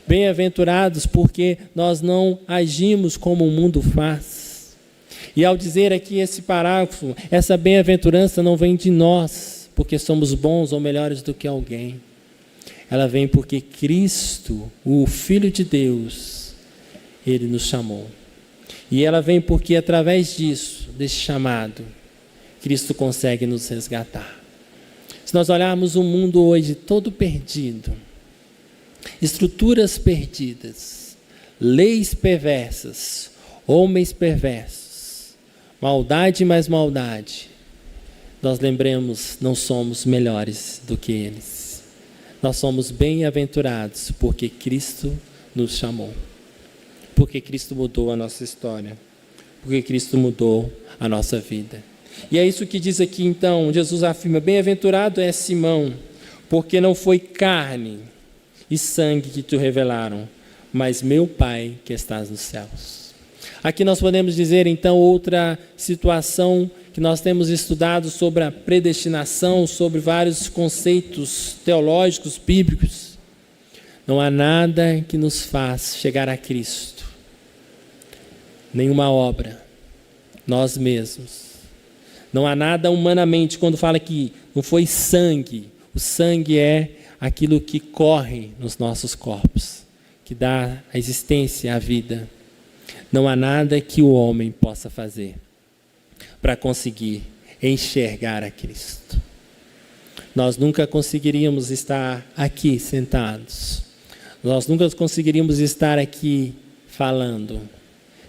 Bem-aventurados porque nós não agimos como o mundo faz. E ao dizer aqui esse parágrafo, essa bem-aventurança não vem de nós, porque somos bons ou melhores do que alguém. Ela vem porque Cristo, o Filho de Deus, Ele nos chamou. E ela vem porque através disso, desse chamado, Cristo consegue nos resgatar. Se nós olharmos o mundo hoje todo perdido, estruturas perdidas, leis perversas, homens perversos, maldade mais maldade, nós lembremos, não somos melhores do que eles. Nós somos bem-aventurados porque Cristo nos chamou, porque Cristo mudou a nossa história, porque Cristo mudou a nossa vida. E é isso que diz aqui então, Jesus afirma: bem-aventurado é Simão, porque não foi carne e sangue que te revelaram, mas meu Pai que estás nos céus. Aqui nós podemos dizer então outra situação que nós temos estudado sobre a predestinação, sobre vários conceitos teológicos, bíblicos. Não há nada que nos faz chegar a Cristo, nenhuma obra, nós mesmos. Não há nada humanamente, quando fala que não foi sangue, o sangue é aquilo que corre nos nossos corpos, que dá a existência, a vida. Não há nada que o homem possa fazer para conseguir enxergar a Cristo. Nós nunca conseguiríamos estar aqui sentados, nós nunca conseguiríamos estar aqui falando,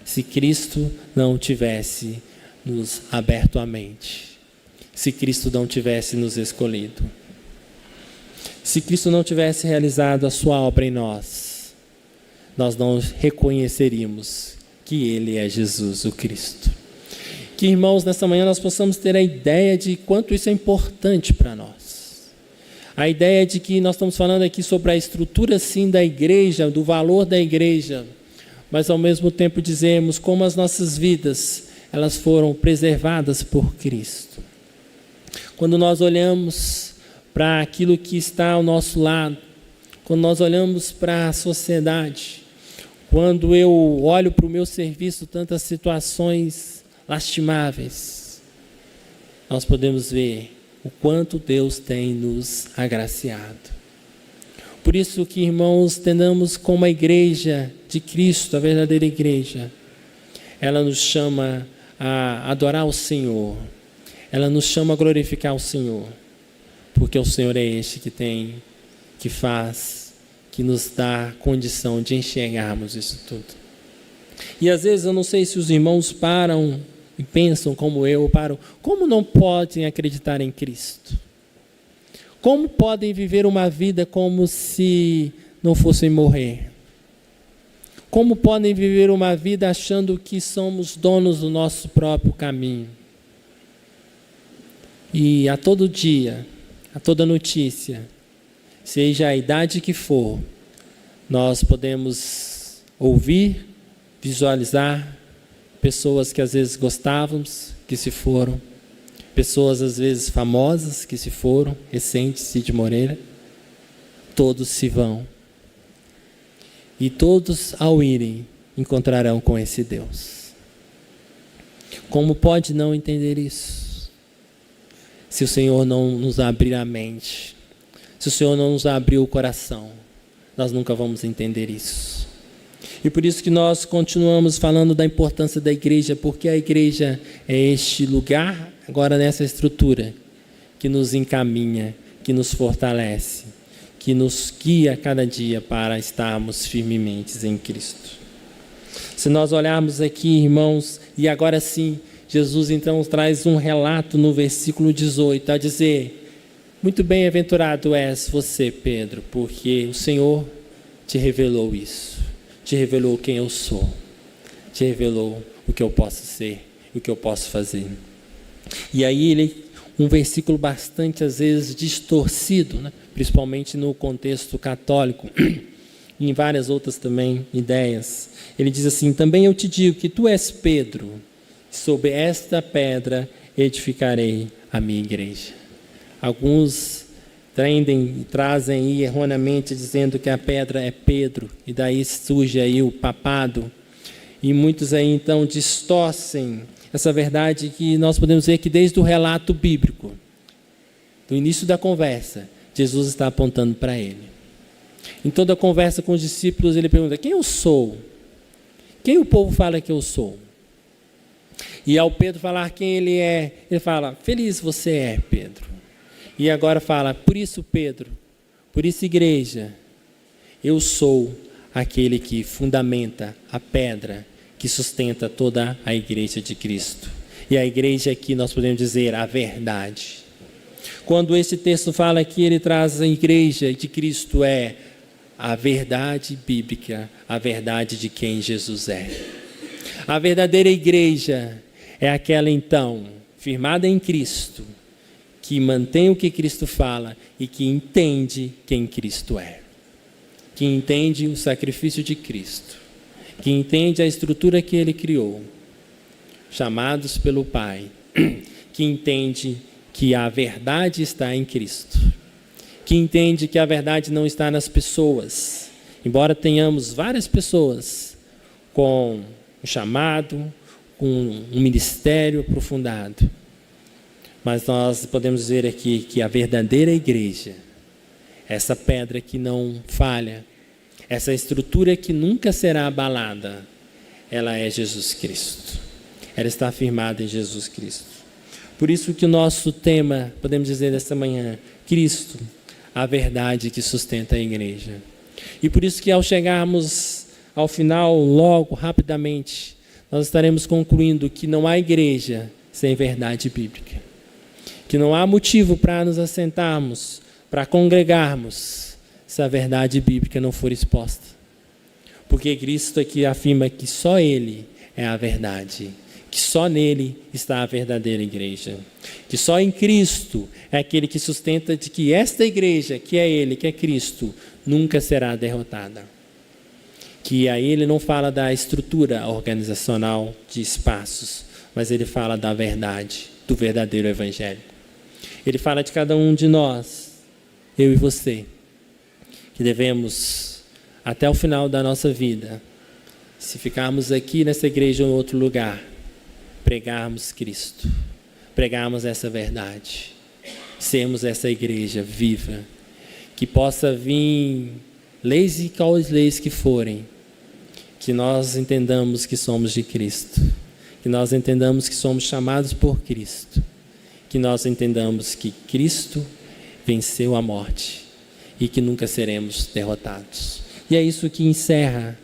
se Cristo não tivesse nos aberto a mente, se Cristo não tivesse nos escolhido, se Cristo não tivesse realizado a sua obra em nós, nós não reconheceríamos que Ele é Jesus, o Cristo. Que, irmãos, nessa manhã nós possamos ter a ideia de quanto isso é importante para nós. A ideia de que nós estamos falando aqui sobre a estrutura, sim, da igreja, do valor da igreja, mas ao mesmo tempo dizemos como as nossas vidas, elas foram preservadas por Cristo. Quando nós olhamos para aquilo que está ao nosso lado, quando nós olhamos para a sociedade, quando eu olho para o meu serviço, tantas situações lastimáveis, nós podemos ver o quanto Deus tem nos agraciado. Por isso que, irmãos, tenhamos como a igreja de Cristo, a verdadeira igreja, ela nos chama a adorar o Senhor, ela nos chama a glorificar o Senhor, porque o Senhor é este que faz, que nos dá condição de enxergarmos isso tudo. E às vezes eu não sei se os irmãos param e pensam como eu, param, como não podem acreditar em Cristo? Como podem viver uma vida como se não fossem morrer? Como podem viver uma vida achando que somos donos do nosso próprio caminho? E a todo dia, a toda notícia, seja a idade que for, nós podemos ouvir, visualizar pessoas que às vezes gostávamos, que se foram, pessoas às vezes famosas que se foram, recentes, Cid Moreira, todos se vão. E todos, ao irem, encontrarão com esse Deus. Como pode não entender isso? Se o Senhor não nos abrir a mente, se o Senhor não nos abrir o coração, nós nunca vamos entender isso. E por isso que nós continuamos falando da importância da igreja, porque a igreja é este lugar, agora nessa estrutura, que nos encaminha, que nos fortalece, que nos guia a cada dia para estarmos firmemente em Cristo. Se nós olharmos aqui, irmãos, e agora sim, Jesus então traz um relato no versículo 18, a dizer: muito bem-aventurado és você, Pedro, porque o Senhor te revelou isso, te revelou quem eu sou, te revelou o que eu posso ser, o que eu posso fazer. E aí um versículo bastante às vezes distorcido, né? Principalmente no contexto católico, e em várias outras também ideias. Ele diz assim: também eu te digo que tu és Pedro, sobre esta pedra edificarei a minha igreja. Alguns trazem aí erroneamente dizendo que a pedra é Pedro, e daí surge aí o papado, e muitos aí então distorcem essa verdade que nós podemos ver que desde o relato bíblico, do início da conversa, Jesus está apontando para ele. Em toda a conversa com os discípulos, ele pergunta: quem eu sou? Quem o povo fala que eu sou? E ao Pedro falar quem ele é, ele fala: feliz você é, Pedro. E agora fala: por isso, Pedro, por isso, igreja, eu sou aquele que fundamenta a pedra que sustenta toda a igreja de Cristo. E a igreja aqui nós podemos dizer a verdade. Quando esse texto fala que ele traz a igreja de Cristo, é a verdade bíblica, a verdade de quem Jesus é. A verdadeira igreja é aquela então, firmada em Cristo, que mantém o que Cristo fala e que entende quem Cristo é. Que entende o sacrifício de Cristo. Que entende a estrutura que Ele criou. Chamados pelo Pai. Que entende que a verdade está em Cristo. Que entende que a verdade não está nas pessoas. Embora tenhamos várias pessoas com um chamado, com um ministério aprofundado. Mas nós podemos dizer aqui que a verdadeira igreja, essa pedra que não falha, essa estrutura que nunca será abalada, ela é Jesus Cristo. Ela está afirmada em Jesus Cristo. Por isso que o nosso tema, podemos dizer nesta manhã, Cristo, a verdade que sustenta a igreja. E por isso que ao chegarmos ao final, logo, rapidamente, nós estaremos concluindo que não há igreja sem verdade bíblica. Que não há motivo para nos assentarmos, para congregarmos, se a verdade bíblica não for exposta. Porque Cristo aqui afirma que só Ele é a verdade, que só nele está a verdadeira igreja, que só em Cristo é aquele que sustenta de que esta igreja, que é Ele, que é Cristo, nunca será derrotada. Que aí ele não fala da estrutura organizacional de espaços, mas ele fala da verdade, do verdadeiro evangelho. Ele fala de cada um de nós, eu e você, que devemos, até o final da nossa vida, se ficarmos aqui nessa igreja ou em outro lugar, pregarmos Cristo, pregarmos essa verdade, sermos essa igreja viva, que possa vir leis e quais leis que forem, que nós entendamos que somos de Cristo, que nós entendamos que somos chamados por Cristo, que nós entendamos que Cristo venceu a morte e que nunca seremos derrotados. E é isso que encerra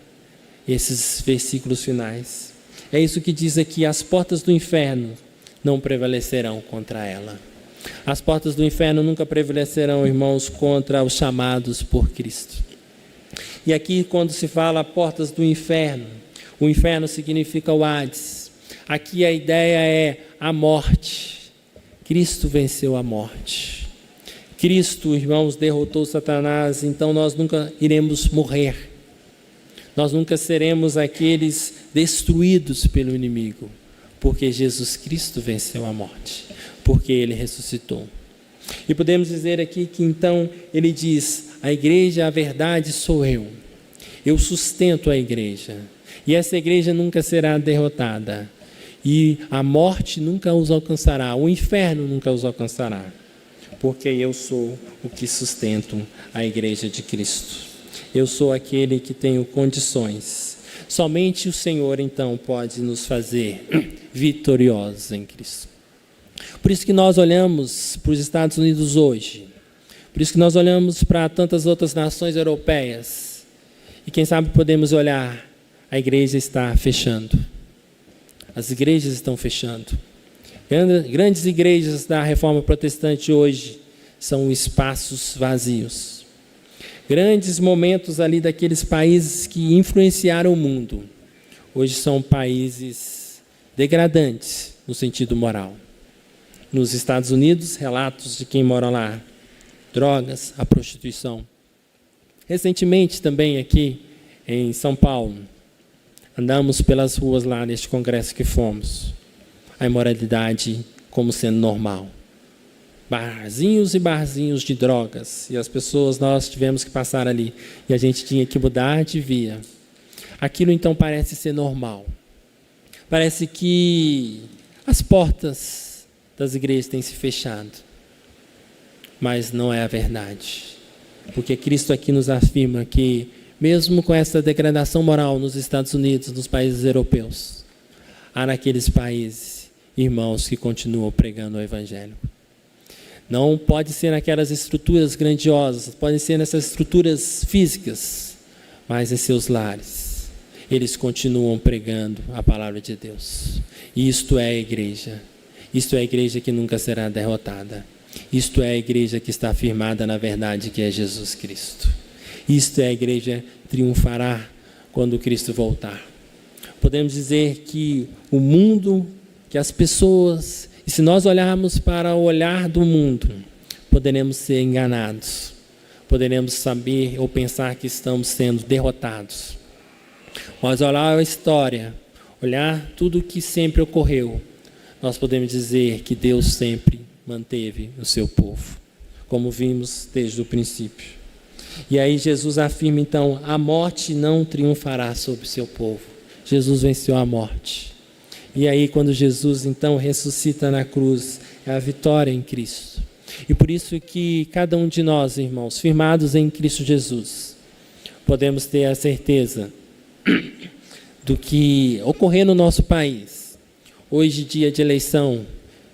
esses versículos finais. É isso que diz aqui: as portas do inferno não prevalecerão contra ela. As portas do inferno nunca prevalecerão, irmãos, contra os chamados por Cristo. E aqui, quando se fala portas do inferno, o inferno significa o Hades. Aqui a ideia é a morte. Cristo venceu a morte. Cristo, irmãos, derrotou Satanás, então nós nunca iremos morrer. Nós nunca seremos aqueles destruídos pelo inimigo, porque Jesus Cristo venceu a morte, porque Ele ressuscitou. E podemos dizer aqui que então Ele diz: a igreja, a verdade sou eu sustento a igreja, e essa igreja nunca será derrotada, e a morte nunca os alcançará, o inferno nunca os alcançará, porque eu sou o que sustento a igreja de Cristo. Eu sou aquele que tenho condições. Somente o Senhor, então, pode nos fazer vitoriosos em Cristo. Por isso que nós olhamos para os Estados Unidos hoje. Por isso que nós olhamos para tantas outras nações europeias. E quem sabe podemos olhar, a igreja está fechando. As igrejas estão fechando. Grandes igrejas da Reforma Protestante hoje são espaços vazios. Grandes momentos ali daqueles países que influenciaram o mundo, hoje são países degradantes no sentido moral. Nos Estados Unidos, relatos de quem mora lá: drogas, a prostituição. Recentemente também aqui em São Paulo, andamos pelas ruas lá neste congresso que fomos, a imoralidade como sendo normal. Barzinhos e barzinhos de drogas, e as pessoas, nós tivemos que passar ali, e a gente tinha que mudar de via. Aquilo então parece ser normal. Parece que as portas das igrejas têm se fechado, mas não é a verdade, porque Cristo aqui nos afirma que, mesmo com essa degradação moral nos Estados Unidos, nos países europeus, há naqueles países irmãos que continuam pregando o Evangelho. Não pode ser naquelas estruturas grandiosas, podem ser nessas estruturas físicas, mas em seus lares, eles continuam pregando a palavra de Deus. E isto é a igreja. Isto é a igreja que nunca será derrotada. Isto é a igreja que está firmada na verdade, que é Jesus Cristo. Isto é a igreja que triunfará quando Cristo voltar. Podemos dizer que o mundo, que as pessoas, e se nós olharmos para o olhar do mundo, poderemos ser enganados, poderemos saber ou pensar que estamos sendo derrotados. Mas olhar a história, olhar tudo o que sempre ocorreu, nós podemos dizer que Deus sempre manteve o seu povo, como vimos desde o princípio. E aí Jesus afirma então: a morte não triunfará sobre o seu povo. Jesus venceu a morte. E aí, quando Jesus então ressuscita na cruz, é a vitória em Cristo. E por isso que cada um de nós, irmãos, firmados em Cristo Jesus, podemos ter a certeza do que ocorrer no nosso país. Hoje, dia de eleição,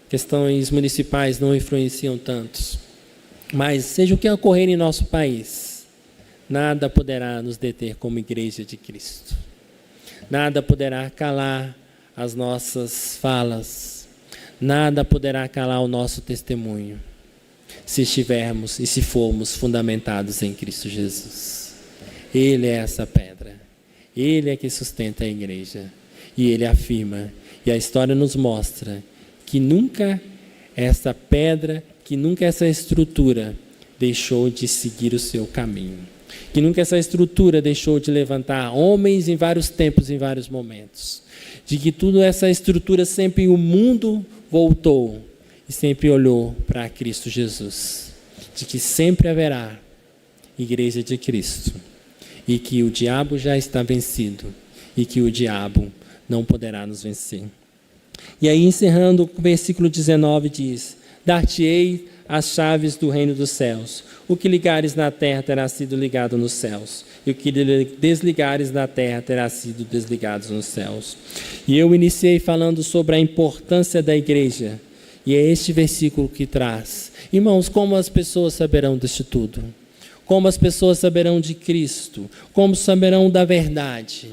questões municipais não influenciam tanto. Mas seja o que ocorrer em nosso país, nada poderá nos deter como igreja de Cristo. Nada poderá calar as nossas falas, nada poderá calar o nosso testemunho, se estivermos e se formos fundamentados em Cristo Jesus. Ele é essa pedra, Ele é que sustenta a igreja, e Ele afirma, e a história nos mostra, que nunca essa pedra, que nunca essa estrutura deixou de seguir o seu caminho, que nunca essa estrutura deixou de levantar homens em vários tempos, em vários momentos, de que toda essa estrutura sempre o mundo voltou e sempre olhou para Cristo Jesus, de que sempre haverá igreja de Cristo e que o diabo já está vencido e que o diabo não poderá nos vencer. E aí, encerrando, o versículo 19 diz: dar-te-ei as chaves do reino dos céus. O que ligares na terra terá sido ligado nos céus, e o que desligares na terra terá sido desligado nos céus. E eu iniciei falando sobre a importância da igreja, e é este versículo que traz. Irmãos, como as pessoas saberão disto tudo? Como as pessoas saberão de Cristo? Como saberão da verdade?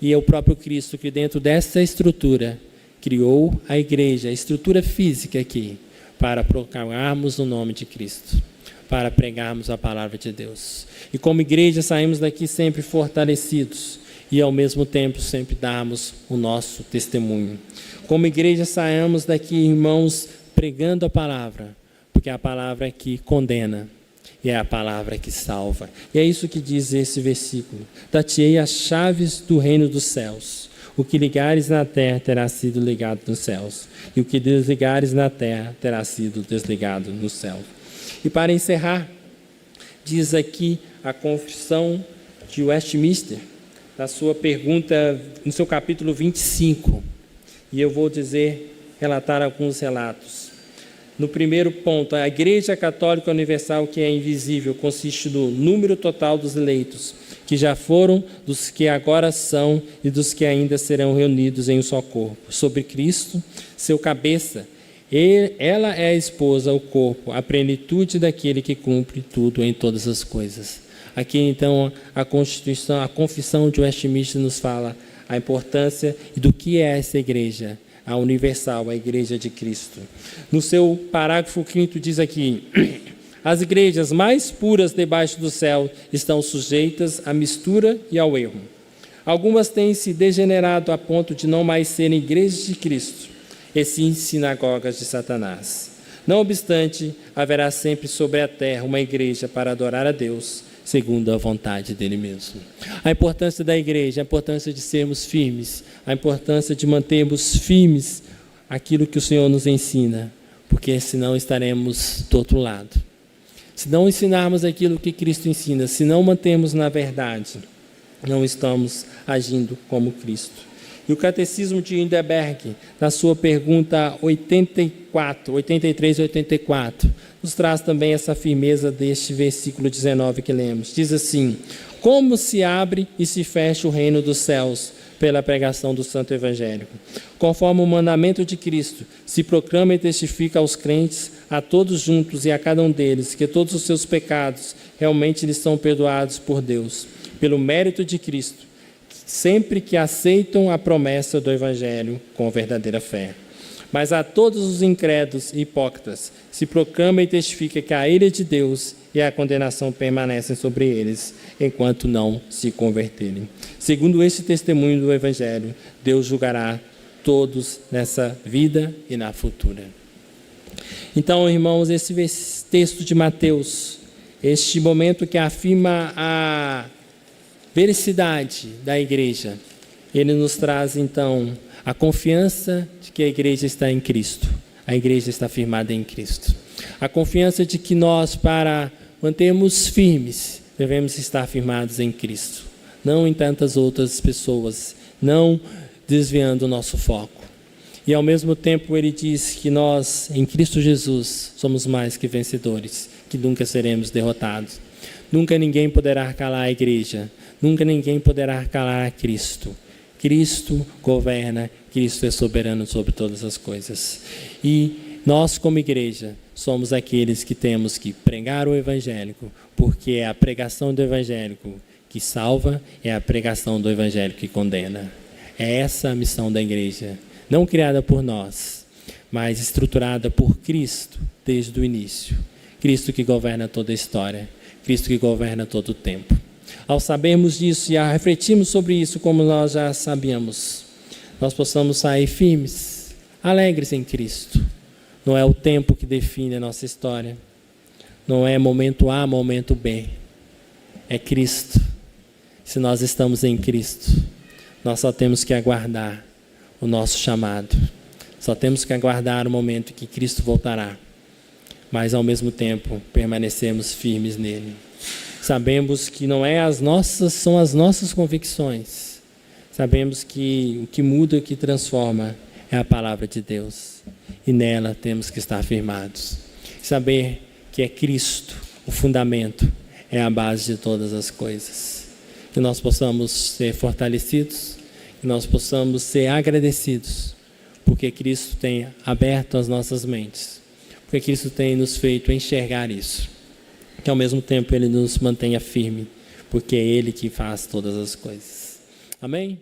E é o próprio Cristo que dentro dessa estrutura criou a igreja, a estrutura física aqui, para proclamarmos o nome de Cristo, para pregarmos a palavra de Deus. E como igreja saímos daqui sempre fortalecidos e ao mesmo tempo sempre darmos o nosso testemunho. Como igreja saímos daqui, irmãos, pregando a palavra, porque é a palavra que condena e é a palavra que salva. E é isso que diz esse versículo: dar-te-ei as chaves do reino dos céus. O que ligares na terra terá sido ligado nos céus, e o que desligares na terra terá sido desligado no céu. E para encerrar, diz aqui a Confissão de Westminster, na sua pergunta, no seu capítulo 25, e eu vou relatar alguns relatos. No primeiro ponto, a Igreja Católica Universal, que é invisível, consiste no número total dos eleitos, que já foram, dos que agora são e dos que ainda serão reunidos em um só corpo. Sobre Cristo, seu cabeça, ela é a esposa, o corpo, a plenitude daquele que cumpre tudo em todas as coisas. Aqui, então, a Confissão de Westminster nos fala a importância do que é essa igreja, a universal, a igreja de Cristo. No seu parágrafo 5º diz aqui: as igrejas mais puras debaixo do céu estão sujeitas à mistura e ao erro. Algumas têm se degenerado a ponto de não mais serem igrejas de Cristo, e sim sinagogas de Satanás. Não obstante, haverá sempre sobre a terra uma igreja para adorar a Deus, segundo a vontade dele mesmo. A importância da igreja, a importância de sermos firmes, a importância de mantermos firmes aquilo que o Senhor nos ensina, porque senão estaremos do outro lado. Se não ensinarmos aquilo que Cristo ensina, se não mantermos na verdade, não estamos agindo como Cristo. E o Catecismo de Heidelberg, na sua pergunta 83 e 84, nos traz também essa firmeza deste versículo 19 que lemos. Diz assim: como se abre e se fecha o reino dos céus pela pregação do Santo Evangelho. Conforme o mandamento de Cristo, se proclama e testifica aos crentes, a todos juntos e a cada um deles, que todos os seus pecados realmente lhes são perdoados por Deus, pelo mérito de Cristo, sempre que aceitam a promessa do Evangelho com verdadeira fé. Mas a todos os incrédulos e hipócritas se proclama e testifica que a ira de Deus e a condenação permanecem sobre eles, enquanto não se converterem. Segundo este testemunho do Evangelho, Deus julgará todos nessa vida e na futura. Então, irmãos, esse texto de Mateus, este momento que afirma a veracidade da igreja, ele nos traz, então, a confiança de que a igreja está em Cristo. A igreja está firmada em Cristo. A confiança de que nós, para mantermos firmes, devemos estar firmados em Cristo. Não em tantas outras pessoas, não desviando o nosso foco. E ao mesmo tempo ele diz que nós, em Cristo Jesus, somos mais que vencedores, que nunca seremos derrotados. Nunca ninguém poderá calar a igreja, nunca ninguém poderá calar a Cristo. Cristo governa, Cristo é soberano sobre todas as coisas. E nós, como igreja, somos aqueles que temos que pregar o evangélico, porque é a pregação do evangélico que salva, é a pregação do evangelho que condena. É essa a missão da igreja, não criada por nós, mas estruturada por Cristo desde o início. Cristo que governa toda a história, Cristo que governa todo o tempo. Ao sabermos disso e a refletirmos sobre isso como nós já sabíamos, nós possamos sair firmes, alegres em Cristo. Não é o tempo que define a nossa história, não é momento A, momento B, é Cristo. Se nós estamos em Cristo, nós só temos que aguardar o nosso chamado, só temos que aguardar o momento que Cristo voltará, mas ao mesmo tempo permanecemos firmes nele. Sabemos que não é são as nossas convicções. Sabemos que o que muda e o que transforma é a palavra de Deus. E nela temos que estar firmados. Saber que é Cristo o fundamento, é a base de todas as coisas. Que nós possamos ser fortalecidos, que nós possamos ser agradecidos, porque Cristo tem aberto as nossas mentes, porque Cristo tem nos feito enxergar isso. Que ao mesmo tempo Ele nos mantenha firme, porque é Ele que faz todas as coisas. Amém?